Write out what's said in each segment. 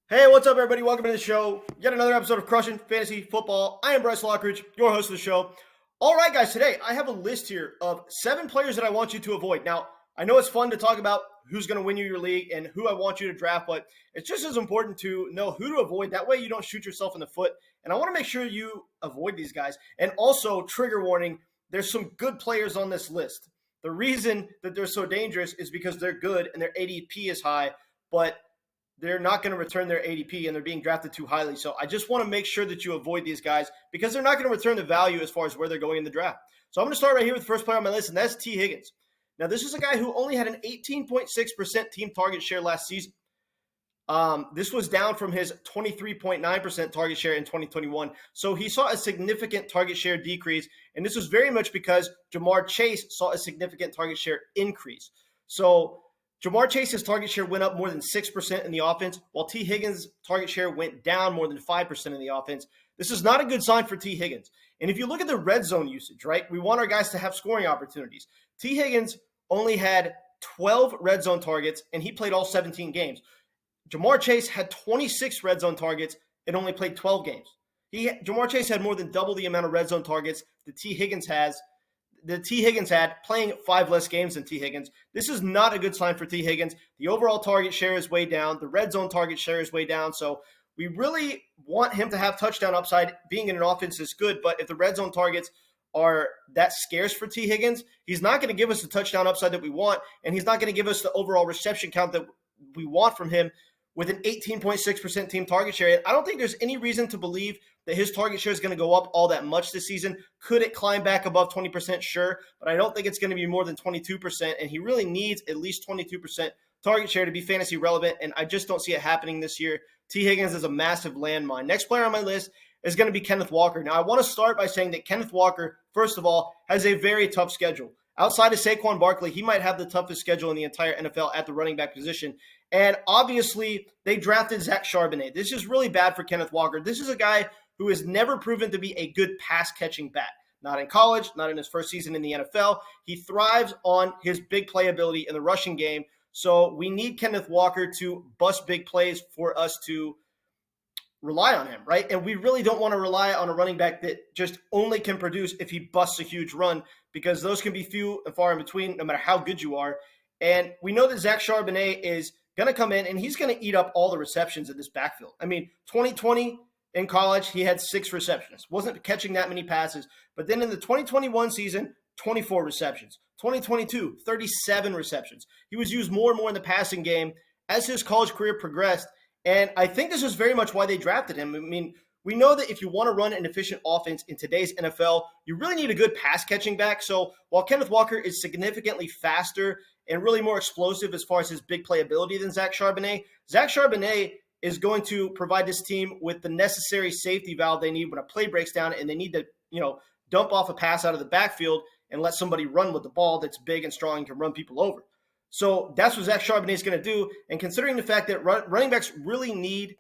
Hey, what's up, everybody? Welcome to the show. Yet another episode of Crushing Fantasy Football. I am Bryce Lockridge, your host of the show. All right, guys, today I have a list here of 7 players that I want you to avoid. Now, I know it's fun to talk about who's going to win you your league and who I want you to draft, but it's just as important to know who to avoid. That way you don't shoot yourself in the foot. And I want to make sure you avoid these guys. And also, trigger warning, there's some good players on this list. The reason that they're so dangerous is because they're good and their ADP is high, but they're not going to return their ADP and they're being drafted too highly. So I just want to make sure that you avoid these guys because they're not going to return the value as far as where they're going in the draft. So I'm going to start right here with the first player on my list, and that's T. Higgins. Now, this is a guy who only had an 18.6% team target share last season. This was down from his 23.9% target share in 2021. So he saw a significant target share decrease, and this was very much because Jamar Chase saw a significant target share increase. So Jamar Chase's target share went up more than 6% in the offense, while T. Higgins' target share went down more than 5% in the offense. This is not a good sign for T. Higgins. And if you look at the red zone usage, right, we want our guys to have scoring opportunities. T. Higgins only had 12 red zone targets, and he played all 17 games. Jamar Chase had 26 red zone targets and only played 12 games. Jamar Chase had more than double the amount of red zone targets that T. Higgins had playing 5 less games than T. Higgins. This is not a good sign for T. Higgins. The overall target share is way down. The red zone target share is way down. So we really want him to have touchdown upside. Being in an offense is good, but if the red zone targets are that scarce for T. Higgins, he's not going to give us the touchdown upside that we want, and he's not going to give us the overall reception count that we want from him with an 18.6% team target share. And I don't think there's any reason to believe that his target share is going to go up all that much this season. Could it climb back above 20%? Sure, but I don't think it's going to be more than 22%, and he really needs at least 22% target share to be fantasy relevant, and I just don't see it happening this year. T. Higgins is a massive landmine. Next player on my list is going to be Kenneth Walker. Now, I want to start by saying that Kenneth Walker, first of all, has a very tough schedule. Outside of Saquon Barkley, he might have the toughest schedule in the entire NFL at the running back position. And obviously, they drafted Zach Charbonnet. This is really bad for Kenneth Walker. This is a guy who has never proven to be a good pass-catching back. Not in college, not in his first season in the NFL. He thrives on his big playability in the rushing game. So we need Kenneth Walker to bust big plays for us to rely on him, right? And we really don't want to rely on a running back that just only can produce if he busts a huge run, because those can be few and far in between no matter how good you are. And we know that Zach Charbonnet is going to come in and he's going to eat up all the receptions in this backfield. I mean, 2020 in college, he had 6 receptions. Wasn't catching that many passes. But then in the 2021 season, 24 receptions. 2022, 37 receptions. He was used more and more in the passing game as his college career progressed. And I think this is very much why they drafted him. I mean, we know that if you want to run an efficient offense in today's NFL, you really need a good pass-catching back. So while Kenneth Walker is significantly faster and really more explosive as far as his big playability than Zach Charbonnet is going to provide this team with the necessary safety valve they need when a play breaks down and they need to, dump off a pass out of the backfield and let somebody run with the ball that's big and strong and can run people over. So that's what Zach Charbonnet is going to do. And considering the fact that running backs really need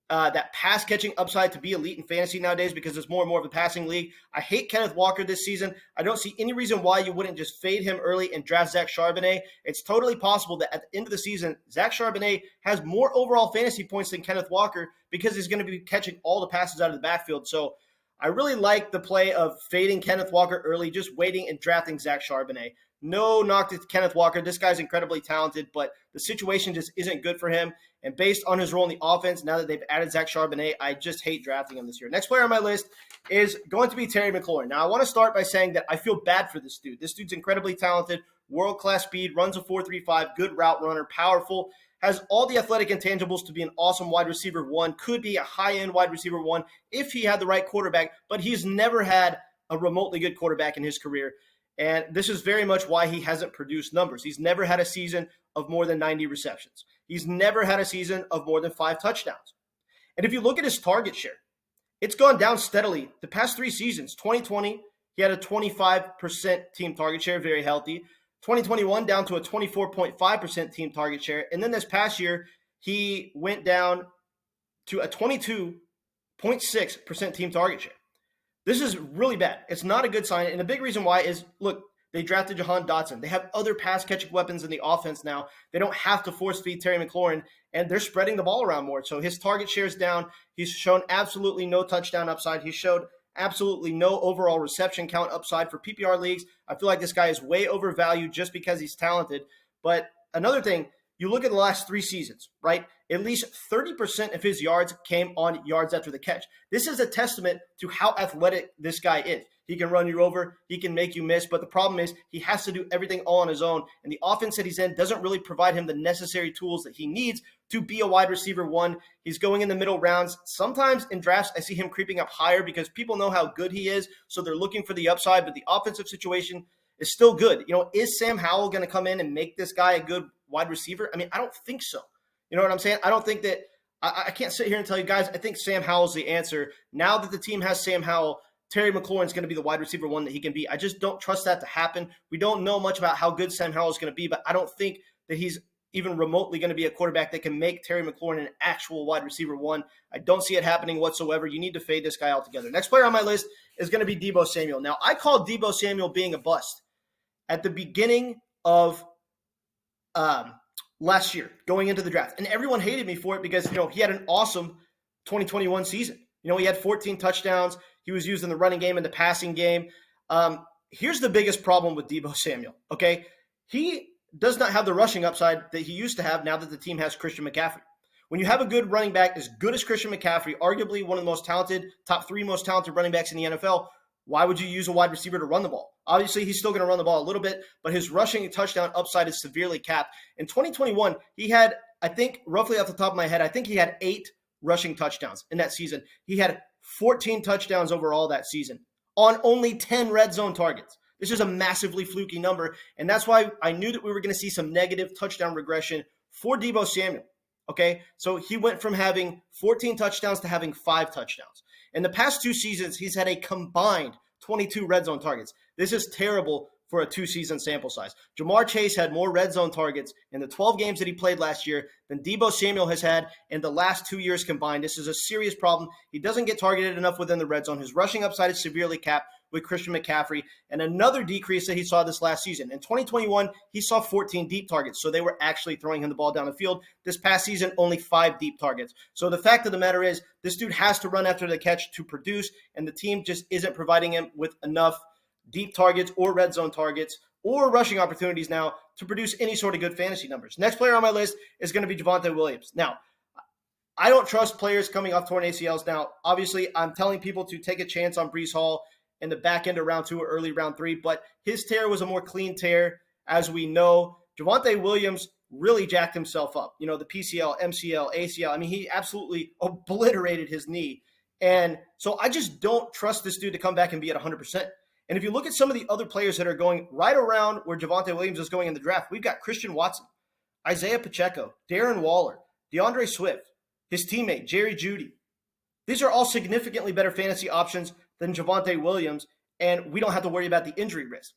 that pass-catching upside to be elite in fantasy nowadays because it's more and more of a passing league, I hate Kenneth Walker this season. I don't see any reason why you wouldn't just fade him early and draft Zach Charbonnet. It's totally possible that at the end of the season, Zach Charbonnet has more overall fantasy points than Kenneth Walker because he's going to be catching all the passes out of the backfield. So I really like the play of fading Kenneth Walker early, just waiting and drafting Zach Charbonnet. No knock to Kenneth Walker. This guy's incredibly talented, but the situation just isn't good for him. And based on his role in the offense, now that they've added Zach Charbonnet, I just hate drafting him this year. Next player on my list is going to be Terry McLaurin. Now, I want to start by saying that I feel bad for this dude. This dude's incredibly talented, world-class speed, runs a 4.35, good route runner, powerful, has all the athletic intangibles to be an awesome wide receiver 1, could be a high-end wide receiver 1 if he had the right quarterback, but he's never had a remotely good quarterback in his career. And this is very much why he hasn't produced numbers. He's never had a season of more than 90 receptions. He's never had a season of more than 5 touchdowns. And if you look at his target share, it's gone down steadily. The past 3 seasons, 2020, he had a 25% team target share, very healthy. 2021 down to a 24.5% team target share. And then this past year, he went down to a 22.6% team target share. This is really bad. It's not a good sign. And the big reason why is, look, They drafted Jahan Dotson. They have other pass-catching weapons in the offense now. They don't have to force-feed Terry McLaurin, and they're spreading the ball around more. So his target share is down. He's shown absolutely no touchdown upside. He showed absolutely no overall reception count upside for PPR leagues. I feel like this guy is way overvalued just because he's talented. But another thing, you look at the last 3 seasons, right? At least 30% of his yards came on yards after the catch. This is a testament to how athletic this guy is. He can run you over, he can make you miss, but the problem is he has to do everything all on his own, and the offense that he's in doesn't really provide him the necessary tools that he needs to be a wide receiver one. He's going in the middle rounds. Sometimes in drafts, I see him creeping up higher because people know how good he is, so they're looking for the upside, but the offensive situation is still good. Is Sam Howell going to come in and make this guy a good wide receiver? I mean, I don't think so. You know what I'm saying? I don't think that – I can't sit here and tell you guys, I think Sam Howell's the answer. Now that the team has Sam Howell, Terry McLaurin's going to be the wide receiver one that he can be. I just don't trust that to happen. We don't know much about how good Sam Howell is going to be, but I don't think that he's even remotely going to be a quarterback that can make Terry McLaurin an actual wide receiver one. I don't see it happening whatsoever. You need to fade this guy altogether. Next player on my list is going to be Deebo Samuel. Now, I called Deebo Samuel being a bust at the beginning of last year, going into the draft. And everyone hated me for it because, he had an awesome 2021 season. He had 14 touchdowns. He was used in the running game and the passing game. Here's the biggest problem with Deebo Samuel, okay? He does not have the rushing upside that he used to have now that the team has Christian McCaffrey. When you have a good running back as good as Christian McCaffrey, arguably one of the most talented, top 3 most talented running backs in the NFL, why would you use a wide receiver to run the ball? Obviously, he's still going to run the ball a little bit, but his rushing touchdown upside is severely capped. In 2021, he had, I think, roughly off the top of my head, I think he had 8 rushing touchdowns in that season. He had 14 touchdowns overall that season on only 10 red zone targets. This is a massively fluky number, and that's why I knew that we were going to see some negative touchdown regression for Deebo Samuel. Okay, so he went from having 14 touchdowns to having 5 touchdowns. In the past 2 seasons, he's had a combined 22 red zone targets. This is terrible for a 2-season sample size. Jamar Chase had more red zone targets in the 12 games that he played last year than Deebo Samuel has had in the last 2 years combined. This is a serious problem. He doesn't get targeted enough within the red zone. His rushing upside is severely capped with Christian McCaffrey, and another decrease that he saw this last season. In 2021, he saw 14 deep targets, so they were actually throwing him the ball down the field. This past season, only 5 deep targets. So the fact of the matter is, this dude has to run after the catch to produce, and the team just isn't providing him with enough deep targets or red zone targets or rushing opportunities now to produce any sort of good fantasy numbers. Next player on my list is going to be Javonte Williams. Now, I don't trust players coming off torn ACLs. Now, obviously, I'm telling people to take a chance on Breece Hall in the back end of round 2 or early round 3, but his tear was a more clean tear, as we know. Javonte Williams really jacked himself up. The PCL, MCL, ACL. I mean, he absolutely obliterated his knee. And so I just don't trust this dude to come back and be at 100%. And if you look at some of the other players that are going right around where Javonte Williams is going in the draft, we've got Christian Watson, Isaiah Pacheco, Darren Waller, DeAndre Swift, his teammate, Jerry Jeudy. These are all significantly better fantasy options than Javonte Williams, and we don't have to worry about the injury risk.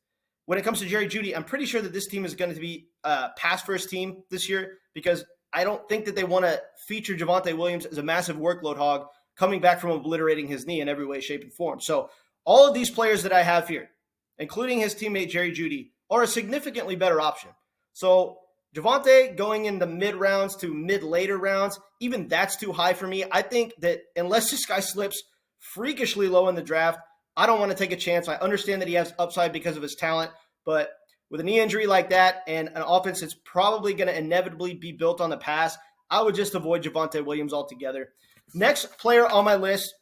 When it comes to Jerry Jeudy, I'm pretty sure that this team is going to be a pass-first team this year because I don't think that they want to feature Javonte Williams as a massive workload hog coming back from obliterating his knee in every way, shape, and form. So all of these players that I have here, including his teammate Jerry Jeudy, are a significantly better option. So Javonte going in the mid-rounds to mid-later rounds, even that's too high for me. I think that unless this guy slips freakishly low in the draft, I don't want to take a chance. I understand that he has upside because of his talent, but with a knee injury like that and an offense that's probably going to inevitably be built on the pass, I would just avoid Javonte Williams altogether. Next player on my list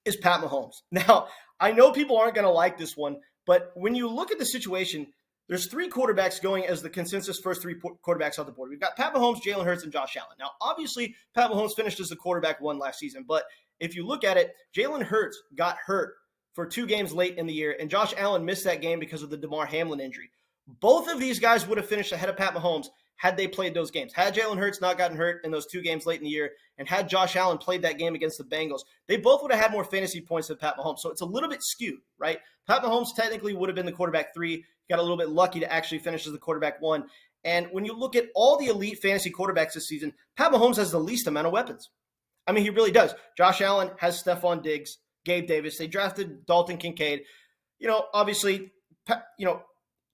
is Pat Mahomes. Now, I know people aren't going to like this one, but when you look at the situation, there's 3 quarterbacks going as the consensus first 3 quarterbacks on the board. We've got Pat Mahomes, Jalen Hurts, and Josh Allen. Now, obviously, Pat Mahomes finished as the quarterback 1 last season, but if you look at it, Jalen Hurts got hurt for 2 games late in the year, and Josh Allen missed that game because of the DeMar Hamlin injury. Both of these guys would have finished ahead of Pat Mahomes had they played those games. Had Jalen Hurts not gotten hurt in those 2 games late in the year, and had Josh Allen played that game against the Bengals, they both would have had more fantasy points than Pat Mahomes. So it's a little bit skewed, right? Pat Mahomes technically would have been the quarterback 3, got a little bit lucky to actually finish as the quarterback 1. And when you look at all the elite fantasy quarterbacks this season, Pat Mahomes has the least amount of weapons. I mean, he really does. Josh Allen has Stephon Diggs, Gabe Davis. They drafted Dalton Kincaid. Obviously,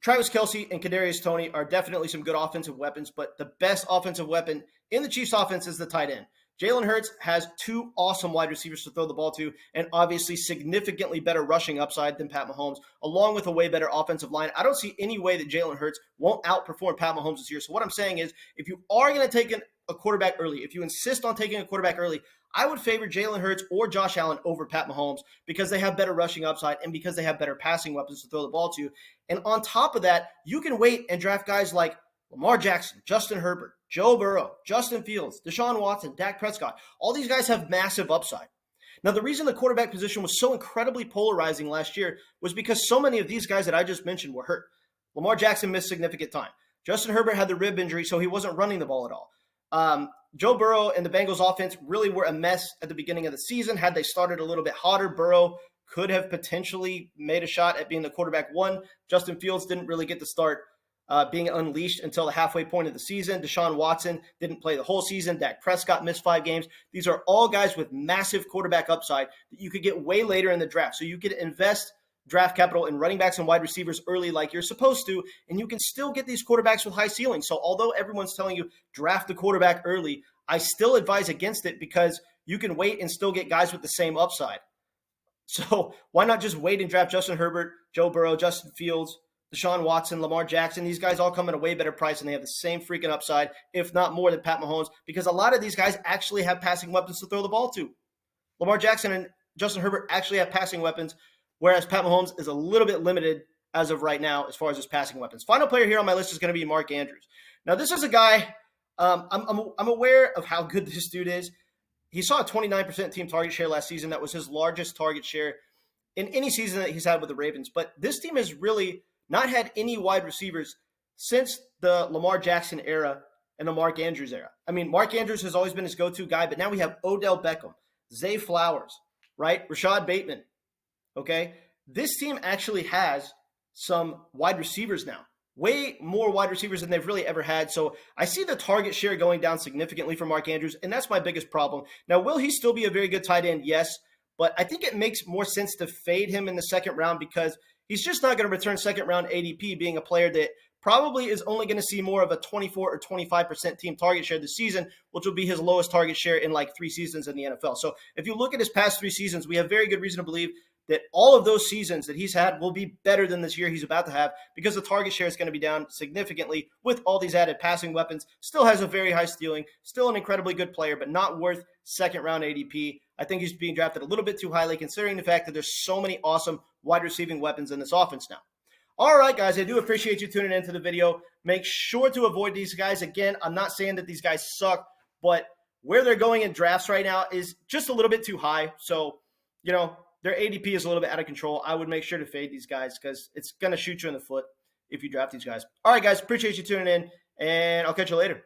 Travis Kelce and Kadarius Toney are definitely some good offensive weapons, but the best offensive weapon in the Chiefs offense is the tight end. Jalen Hurts has two awesome wide receivers to throw the ball to, and obviously significantly better rushing upside than Pat Mahomes, along with a way better offensive line. I don't see any way that Jalen Hurts won't outperform Pat Mahomes this year. So what I'm saying is, if you are going to take a quarterback early, if you insist on taking a quarterback early, I would favor Jalen Hurts or Josh Allen over Pat Mahomes because they have better rushing upside and because they have better passing weapons to throw the ball to. And on top of that, you can wait and draft guys like Lamar Jackson, Justin Herbert, Joe Burrow, Justin Fields, Deshaun Watson, Dak Prescott. All these guys have massive upside. Now, the reason the quarterback position was so incredibly polarizing last year was because so many of these guys that I just mentioned were hurt. Lamar Jackson missed significant time. Justin Herbert had the rib injury, so he wasn't running the ball at all. Joe Burrow and the Bengals offense really were a mess at the beginning of the season. Had they started a little bit hotter, Burrow could have potentially made a shot at being the quarterback one. Justin Fields didn't really get to start being unleashed until the halfway point of the season. Deshaun Watson didn't play the whole season. Dak Prescott missed 5 games. These are all guys with massive quarterback upside that you could get way later in the draft. So you could invest draft capital in running backs and wide receivers early like you're supposed to, and you can still get these quarterbacks with high ceilings. So although everyone's telling you draft the quarterback early, I still advise against it because you can wait and still get guys with the same upside. So why not just wait and draft Justin Herbert, Joe Burrow, Justin Fields, Deshaun Watson, Lamar Jackson? These guys all come at a way better price, and they have the same freaking upside, if not more, than Pat Mahomes, because a lot of these guys actually have passing weapons to throw the ball to. Lamar Jackson and Justin Herbert actually have passing weapons, whereas Pat Mahomes is a little bit limited as of right now as far as his passing weapons. Final player here on my list is going to be Mark Andrews. Now, this is a guy, I'm aware of how good this dude is. He saw a 29% team target share last season. That was his largest target share in any season that he's had with the Ravens. But this team has really not had any wide receivers since the Lamar Jackson era and the Mark Andrews era. I mean, Mark Andrews has always been his go-to guy, but now we have Odell Beckham, Zay Flowers, right? Rashad Bateman, okay? This team actually has some wide receivers now, way more wide receivers than they've really ever had. So I see the target share going down significantly for Mark Andrews, and that's my biggest problem. Now, will he still be a very good tight end? Yes, but I think it makes more sense to fade him in the second round because he's just not going to return second-round ADP, being a player that probably is only going to see more of a 24 or 25% team target share this season, which will be his lowest target share in like 3 seasons in the NFL. So if you look at his past 3 seasons, we have very good reason to believe that all of those seasons that he's had will be better than this year he's about to have because the target share is going to be down significantly with all these added passing weapons. Still has a very high ceiling, still an incredibly good player, but not worth second-round ADP. I think he's being drafted a little bit too highly considering the fact that there's so many awesome wide receiving weapons in this offense now. All right, guys, I do appreciate you tuning into the video. Make sure to avoid these guys. Again, I'm not saying that these guys suck, but where they're going in drafts right now is just a little bit too high. So, you know, their ADP is a little bit out of control. I would make sure to fade these guys because it's going to shoot you in the foot if you draft these guys. All right, guys, appreciate you tuning in, and I'll catch you later.